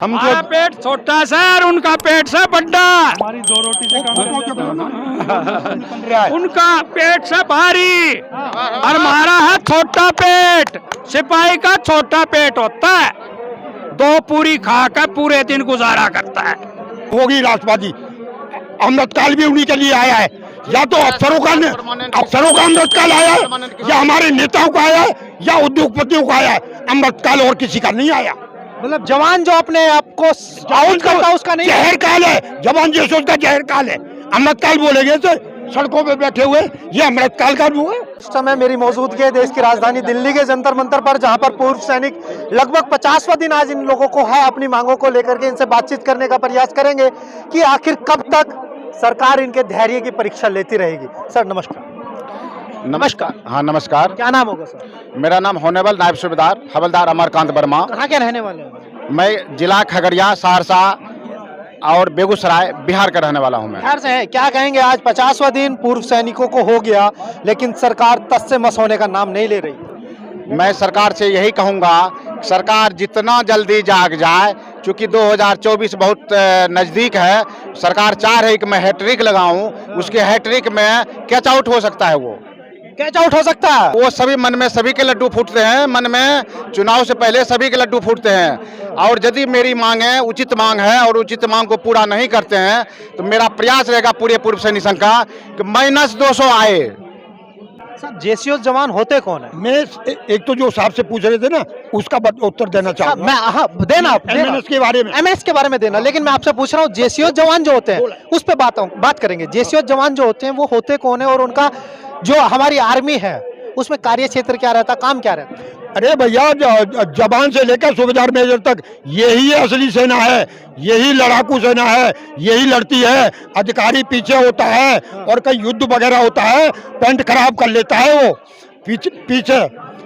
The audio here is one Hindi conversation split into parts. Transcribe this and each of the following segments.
हम हमारा पेट छोटा सा और उनका पेट से बड़ा। हमारी 2 रोटी से काम उनका पेट से भारी और हमारा है छोटा पेट। सिपाही का छोटा पेट होता है, 2 पूरी खा कर पूरे दिन गुजारा करता है। होगी राष्ट्रवादी। अमृतकाल भी उन्हीं के लिए आया है, या तो अफसरों का अमृतकाल आया है, या हमारे नेताओं का आया है, या उद्योगपतियों का आया है। अमृतकाल और किसी का नहीं आया। मतलब जवान जो अपने आपको आउट करता उसका नहीं, जहर काल है। जवान जैसे उसका जहर काल है। अमृतकाल बोलेंगे तो सड़कों पे बैठे हुए, ये अमृतकाल का भी है। इस समय मेरी मौजूदगी है देश की राजधानी दिल्ली के जंतर मंतर पर, जहां पर पूर्व सैनिक लगभग 50वां दिन आज इन लोगों को है। अपनी मांगों को लेकर के इनसे बातचीत करने का प्रयास करेंगे कि आखिर कब तक सरकार इनके धैर्य की परीक्षा लेती रहेगी। सर नमस्कार। नमस्कार। हाँ नमस्कार। क्या नाम होगा सर? मेरा नाम होनेबल नायब सूबेदार हवलदार अमरकांत वर्मा। कहाँ के रहने वाले हैं? मैं जिला खगड़िया, सहरसा और बेगूसराय बिहार का रहने वाला हूँ। मैं बिहार से है। क्या कहेंगे, आज 50वां दिन पूर्व सैनिकों को हो गया, लेकिन सरकार तस से मस होने का नाम नहीं ले रही। मैं सरकार से यही कहूँगा, सरकार जितना जल्दी जाग जाए, क्योंकि 2024 बहुत नज़दीक है। सरकार चाह रही कि मैं हैट्रिक लगाऊं, उसके हैट्रिक में कैच आउट हो सकता है। वो कैच आउट हो सकता है। वो सभी मन में सभी के लड्डू फूटते हैं। मन में चुनाव से पहले सभी के लड्डू फूटते हैं। और यदि मेरी मांग है, उचित मांग है, और उचित मांग को पूरा नहीं करते हैं, तो मेरा प्रयास रहेगा पूरे पूर्व सैनिक संघ का कि -200 आए। सर जेसीओ जवान होते कौन है? मैं एक तो जो साहब से पूछ रहे थे ना, उसका उत्तर देना चाहूँगा। मैं देना एमएनएस के बारे में, एमएस के बारे में देना, लेकिन मैं आपसे पूछ रहा हूँ जेसीओ जवान जो होते हैं उस पर बात करेंगे। जेसीओ जवान जो होते हैं वो होते कौन है, और उनका जो हमारी आर्मी है उसमें कार्य क्षेत्र क्या रहता, काम क्या रहता? अरे भैया, जवान से लेकर सूबेदार मेजर तक यही असली सेना है, यही लड़ाकू सेना है, यही लड़ती है। अधिकारी पीछे होता है, और कहीं युद्ध वगैरह होता है, पेंट खराब कर लेता है वो पीछे।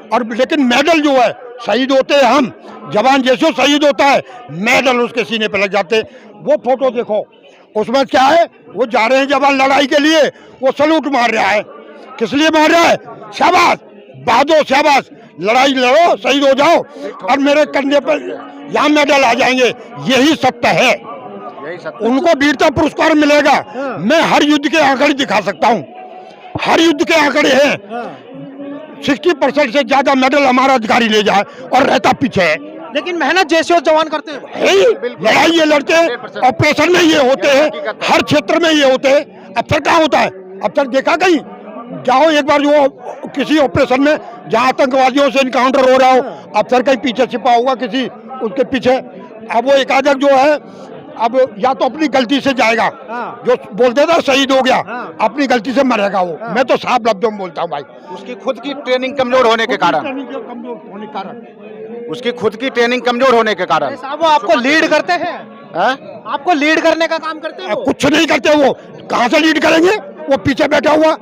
और लेकिन मेडल जो है, शहीद होते हैं हम, जवान जैसे शहीद होता है, मेडल उसके सीने पे लग जाते। वो फोटो देखो, उसमें क्या है, वो जा रहे हैं जवान लड़ाई के लिए, वो सलूट मार रहा है। किस लिए मार रहा है? शाबाश, बहादुर, शाबाश, लड़ाई लड़ो, शहीद हो जाओ, और मेरे कंधे पर यहाँ मेडल आ जाएंगे। यही सत्य है। उनको वीरता पुरस्कार मिलेगा। मैं हर युद्ध के आंकड़े दिखा सकता हूँ, हर युद्ध के आंकड़े हैं। 60% से ज्यादा मेडल हमारा अधिकारी ले जाए और रहता पीछे है। लेकिन मेहनत जेसीओ जवान करते हैं। लड़ाई ये लड़ते हैं, ऑपरेशन में ये होते हैं, हर क्षेत्र में ये होते हैं। अफसर कहाँ होता है? अफसर देखा कहीं? जाओ एक बार, जो किसी ऑपरेशन में जहाँ आतंकवादियों से इनकाउंटर हो रहा हो, अफसर कहीं पीछे छिपा होगा किसी उसके पीछे। अब वो एकाधक जो है, अब या तो अपनी गलती से जाएगा, जो बोलते था शहीद हो गया, अपनी गलती से मरेगा वो। मैं तो साफ लफ्जों में बोलता हूँ भाई। उसकी खुद की ट्रेनिंग कमजोर होने के कारण, उसकी खुद की ट्रेनिंग कमजोर होने के कारण साहब वो आपको लीड करते हैं। आपको लीड करने का काम करते हैं। कुछ नहीं करते वो, कहाँ से लीड करेंगे? वो पीछे बैठा हुआ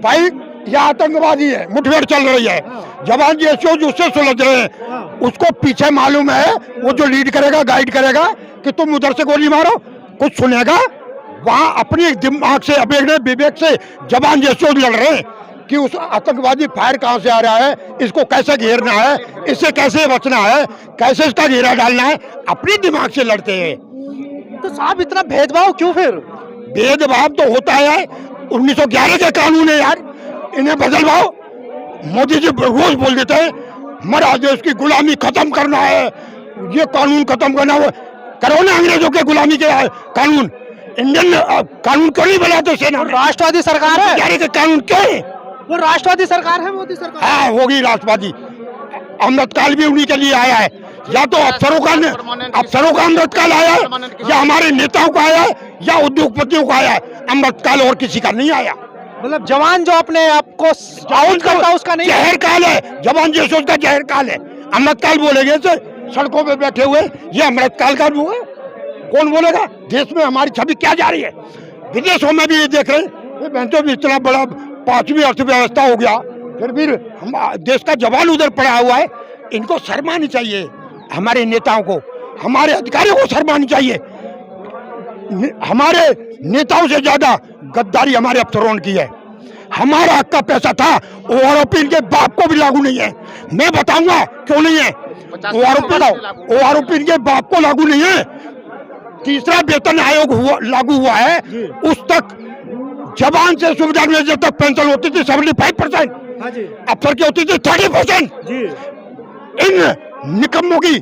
भाई, यह आतंकवादी है, मुठभेड़ चल रही है, जवान जैसे उससे सुलझ रहे हैं, उसको पीछे मालूम है वो जो लीड करेगा, गाइड करेगा कि तुम उधर से गोली मारो, कुछ सुनेगा? वहाँ अपने दिमाग से, अपने विवेक से जवान जैसे लड़ रहे हैं कि उस आतंकवादी फायर कहाँ से आ रहा है, इसको कैसे घेरना है, इससे कैसे बचना है, कैसे इसका घेरा डालना है, अपने दिमाग से लड़ते हैं। तो साहब इतना भेदभाव क्यों? फिर भेदभाव तो होता है, 1911 के कानून है यार, इन्हें बदलवाओ। मोदी जी रोज बोल देते हैं हमारा देश की गुलामी खत्म करना है, ये कानून खत्म करना। वो करो ना अंग्रेजों के गुलामी के कानून, इंडियन कानून क्यों नहीं बनाते सेना? राष्ट्रवादी सरकार है। 1911 के कानून क्यों है? वो राष्ट्रवादी सरकार है, मोदी सरकार। हाँ होगी राष्ट्रवादी। अमृतकाल भी उन्हीं के लिए आया है, या तो अफसरों का अमृतकाल आया है, या हमारे नेताओं का आया है, या उद्योगपतियों का आया है। अमृतकाल और किसी का नहीं आया। मतलब जवान जो अपने आपको आउट करता उसका नहीं, जहर काल है। जवान जैसे उसका जहर काल है। अमृतकाल बोलेंगे तो सड़कों पे बैठे हुए, ये अमृतकाल का वो है। कौन बोलेगा? देश में हमारी छवि क्या जा रही है? विदेशों में भी ये देख रहे हैं, तो भी इतना बड़ा 5वीं अर्थव्यवस्था हो गया, फिर भी हम देश का जवान उधर पड़ा हुआ है। इनको शर्म आनी चाहिए, हमारे नेताओं को, हमारे अधिकारियों को शर्म आनी चाहिए। हमारे नेताओं से ज्यादा गद्दारी हमारे अफसरों ने की है। हमारा हक का पैसा था, वो आरोपी इनके बाप को भी लागू नहीं है। मैं बताऊंगा क्यों नहीं है। ओआरओपी के बाप को लागू नहीं है। तीसरा वेतन आयोग लागू हुआ है, उस तक जवान से सुबेदार मेजर तक पेंशन होती थी 75%, अफसर की होती थी 30%। इन निकम्मों की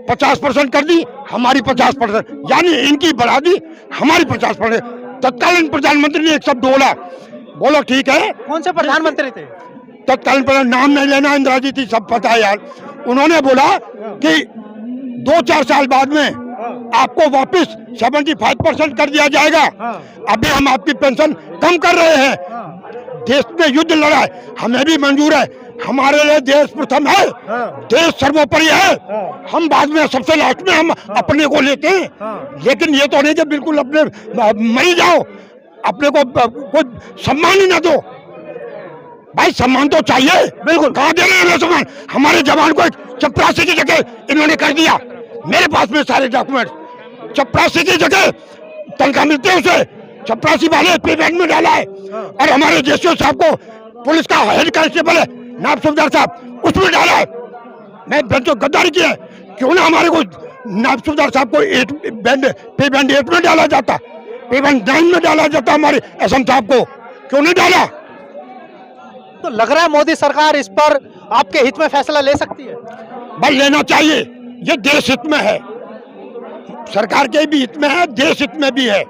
50% कर दी, हमारी 50%, यानी इनकी बढ़ा दी, हमारी 50%। तत्कालीन प्रधानमंत्री ने एक शब्द बोला, बोलो ठीक है। कौन से प्रधानमंत्री थे? तत्कालीन प्रधान, नाम नहीं लेना, इंदिरा जी थी, सब पता है यार। उन्होंने बोला कि 2-4 साल बाद में आपको वापस 75% कर दिया जाएगा। अभी हम आपकी पेंशन कम कर रहे हैं। देश में युद्ध लड़ा है, हमें भी मंजूर है, हमारे लिए देश प्रथम है, देश सर्वोपरि है। हम बाद में सबसे लास्ट में हम अपने को लेते हैं, लेकिन ये तो नहीं कि बिल्कुल अपने मरी जाओ, अपने को कोई सम्मान ही ना दो। भाई सम्मान तो चाहिए, बिल्कुल। कहाँ दे रहे हैं सम्मान? हमारे जवान को चपरासी की जगह इन्होंने कर दिया। मेरे पास में सारे डॉक्यूमेंट, चपरासी की जगह तनख्वाह मिलती है उसे, चपरासी वाले पेमेंट में डाला है। और हमारे जेसीओ साहब को पुलिस का हेड कांस्टेबल है नायब सूबेदार साहब, उसमें डाला है। मैं तो गद्दारी किया है, क्यों ना हमारे को नायब सूबेदार साहब को पे बैंड 8 में डाला जाता, पे बैंड 9 में डाला जाता, हमारे एसएम साहब को क्यों नहीं डाला? तो लग रहा है मोदी सरकार इस पर आपके हित में फैसला ले सकती है। भाई लेना चाहिए, ये देश हित में है, सरकार के भी हित में है, देश हित में भी है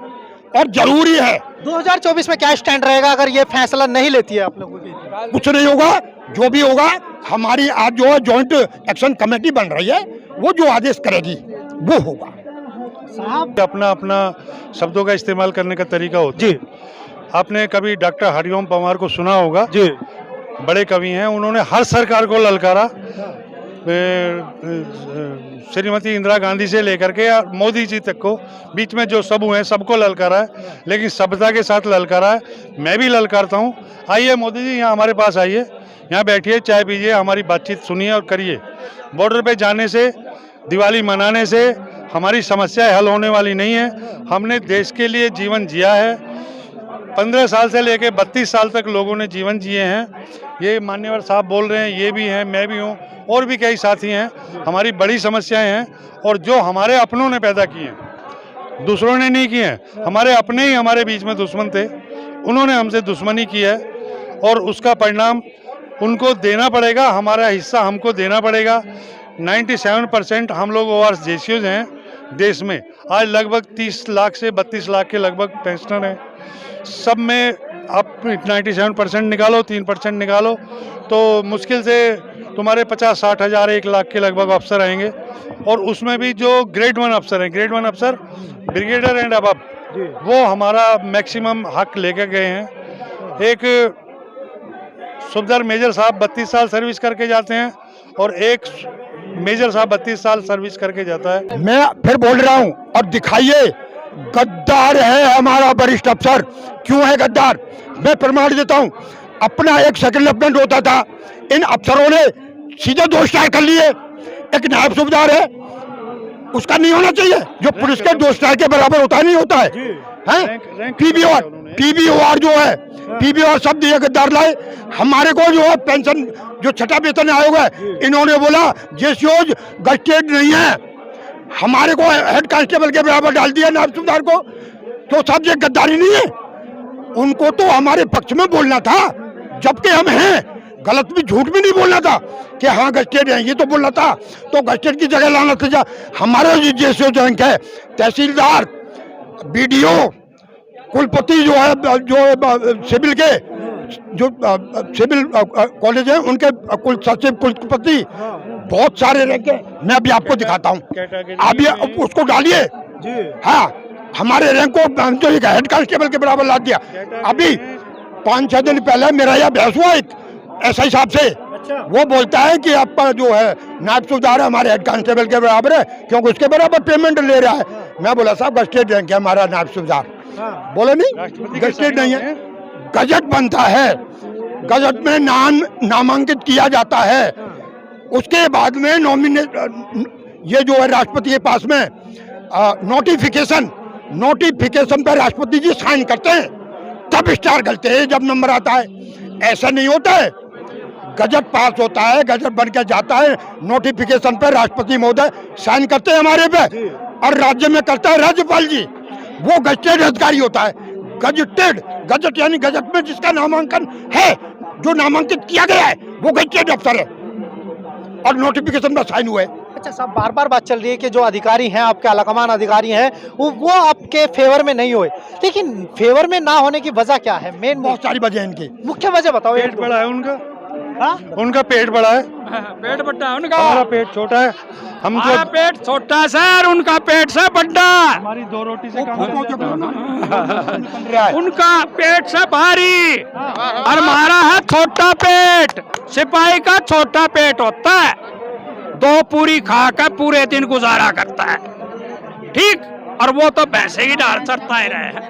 और जरूरी है। 2024 में क्या स्टैंड रहेगा अगर ये फैसला नहीं लेती है आप लोगों की? कुछ नहीं होगा, जो भी होगा हमारी आज जो है जॉइंट एक्शन कमेटी बन रही है, वो जो आदेश करेगी वो होगा। अपना अपना शब्दों का इस्तेमाल करने का तरीका होता है। आपने कभी डॉक्टर हरिओम पंवार को सुना होगा जी, बड़े कवि हैं, उन्होंने हर सरकार को ललकारा, श्रीमती इंदिरा गांधी से लेकर के मोदी जी तक को, बीच में जो सब हुए हैं सबको ललकारा है, लेकिन सभ्यता के साथ ललकारा है। मैं भी ललकारता हूँ, आइए मोदी जी यहाँ हमारे पास आइए, यहाँ बैठिए, चाय पीजिए, हमारी बातचीत सुनिए और करिए। बॉर्डर पे जाने से, दिवाली मनाने से हमारी समस्या हल होने वाली नहीं है। हमने देश के लिए जीवन जिया है, 15 साल से लेकर 32 साल तक लोगों ने जीवन जिए हैं। ये मान्यवर साहब बोल रहे हैं, ये भी हैं, मैं भी हूँ, और भी कई साथी हैं। हमारी बड़ी समस्याएं हैं, और जो हमारे अपनों ने पैदा किए हैं, दूसरों ने नहीं किए हैं। हमारे अपने ही हमारे बीच में दुश्मन थे, उन्होंने हमसे दुश्मनी की है, और उसका परिणाम उनको देना पड़ेगा, हमारा हिस्सा हमको देना पड़ेगा। 97% हम लोग ORS जेसीओज हैं देश में। आज लगभग 30 लाख से 32 लाख के लगभग पेंशनर हैं। सब में आप 97% निकालो, 3% निकालो, तो मुश्किल से तुम्हारे 50-60 हज़ार 1 लाख के लगभग अफसर आएंगे। और उसमें भी जो ग्रेड 1 अफसर हैं, ग्रेड 1 अफसर ब्रिगेडियर एंड अबव, वो हमारा मैक्सिमम हक लेके गए हैं। एक सूबेदार मेजर साहब 32 साल सर्विस करके जाते हैं, और एक मेजर साहब 32 साल सर्विस करके जाता है। मैं फिर बोल रहा हूँ, और दिखाइए, गद्दार है हमारा वरिष्ठ अफसर। क्यों है गद्दार? मैं प्रमाण देता हूँ। अपना एक सेकंड लेफ्टिनेंट होता था, इन अफसरों ने सीधे 2 स्टार कर लिए। एक नायब सूबेदार है, उसका नहीं होना चाहिए, जो पुलिस के 2 स्टार के बराबर होता नहीं होता है। पीबीओआर जो है, पीबीओआर शब्द ये गद्दार लाए। हमारे को जो है पेंशन, जो छठा वेतन आयोग है, इन्होंने बोला जेसीओज गस्टेड नहीं है, हमारे को हेड कांस्टेबल के बराबर डाल दिया नायब सूबेदार को। तो सब ये गद्दारी नहीं है? उनको तो हमारे पक्ष में बोलना था, जबकि हम हैं, गलत भी झूठ भी नहीं बोलना था कि हाँ गस्टेड है, ये तो बोलना था। तो गस्टेड की जगह लाना था। हमारे जेसीओ रैंक है, तहसीलदार, बीडीओ, कुलपति जो है, जो सिविल के, जो सिविल कॉलेज है, उनके कुल सचिव, कुलपति, बहुत सारे रैंक है। मैं अभी आपको दिखाता हूँ, अभी उसको डालिए। हाँ, हमारे रैंक को जो एक हेड कांस्टेबल के बराबर ला दिया। अभी 5-6 दिन पहले मेरा यह बहस हुआ एक एसआई साहब से। वो बोलता है कि आपका जो है नायब सूबेदार हमारे हेड कांस्टेबल के बराबर है, क्योंकि उसके बराबर पेमेंट ले रहा है। मैं बोला साहब गस्टेड रैंक है हमारा नायब सूबेदार। बोले नहीं, गस्टेड नहीं है। गजट बनता है, गजट में नामांकित किया जाता है, उसके बाद में ये जो है राष्ट्रपति के पास में नोटिफिकेशन पर राष्ट्रपति जी साइन करते हैं, तब स्टार करते हैं जब नंबर आता है। ऐसा नहीं होता है। गजट पास होता है, गजट बन के जाता है, नोटिफिकेशन पे राष्ट्रपति महोदय साइन करते हैं हमारे पे, और राज्य में करता है राज्यपाल जी, वो गजटेड अधिकारी होता है। गजटेड, गजट यानी गजट में जिसका नामांकन है, जो नामांकित किया गया है, वो गजटेड अफसर है और नोटिफिकेशन में साइन हुआ है। अच्छा साहब, बार बार बात चल रही है कि जो अधिकारी हैं आपके आलाकमान अधिकारी हैं वो आपके फेवर में नहीं हुए, लेकिन फेवर में ना होने की वजह क्या है? मेन बहुत सारी वजह है इनकी। मुख्य वजह बताओ। पेट बड़ा है उनका, हाँ? उनका पेट बड़ा है, पेट बड़ा उनका, हमारा पेट छोटा है। हम हमारा तो पेट छोटा सर, उनका पेट से बड़ा, हमारी 2 रोटी से काम उनका पेट से भारी और हमारा है छोटा पेट। सिपाही का छोटा पेट होता है, 2 पूरी खा कर पूरे दिन गुजारा करता है, ठीक। और वो तो पैसे ही डाल चढ़ता ही रहे हैं।